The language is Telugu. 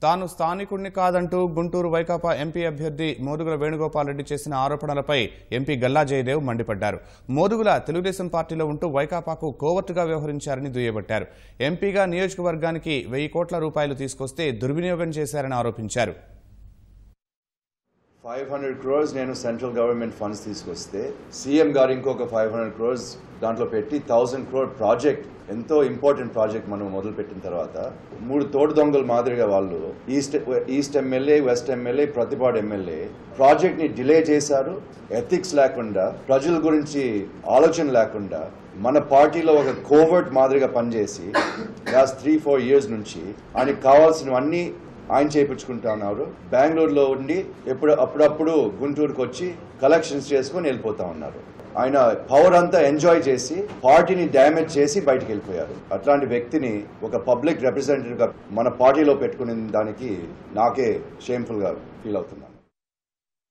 తాను స్థానికుడిని కాదంటూ గుంటూరు వైకాపా ఎంపీ అభ్యర్థి మోదుగుల వేణుగోపాల్ రెడ్డి చేసిన ఆరోపణలపై ఎంపీ గల్లా జయదేవ్ మండిపడ్డారు. మోదుగుల తెలుగుదేశం పార్టీలో ఉంటూ వైకాపాకు కోవర్టుగా వ్యవహరించారని దుయ్యబట్టారు. ఎంపీగా నియోజకవర్గానికి 1000 కోట్ల రూపాయలు తీసుకొస్తే దుర్వినియోగం చేశారని ఆరోపించారు. 500 crores నేను సెంట్రల్ గవర్నమెంట్ ఫండ్స్ తీసుకొస్తే సీఎం గారు ఇంకొక 500 crores దాంట్లో పెట్టి 1000 crore ప్రాజెక్ట్ ఎంతో ఇంపార్టెంట్ ప్రాజెక్ట్ మనం మొదలు పెట్టిన తర్వాత 3 తోడు దొంగలు మాదిరిగా వాళ్ళు east MLA, west MLA, Prathipadu MLA project ని డిలే చేశారు. ఎథిక్స్ లేకుండా, ప్రజల గురించి ఆలోచన లేకుండా మన పార్టీలో ఒక కోవర్ట్ మాదిరిగా పనిచేసి లాస్ట్ 3-4 years నుంచి ఆయనకు కావాల్సినవన్నీ ఆయన చేయించుకుంటా ఉన్నారు. బెంగళూరులో ఉండి అప్పుడప్పుడు గుంటూరుకు వచ్చి కలెక్షన్స్ చేసుకుని వెళ్ళిపోతా ఉన్నారు. ఆయన పవర్ అంతా ఎంజాయ్ చేసి పార్టీని డ్యామేజ్ చేసి బయటికి వెళ్ళిపోయారు. అట్లాంటి వ్యక్తిని ఒక పబ్లిక్ రిప్రజెంటేటివ్ గా మన పార్టీలో పెట్టుకునే దానికి నాకే షేమ్ఫుల్ గా ఫీల్ అవుతున్నాను.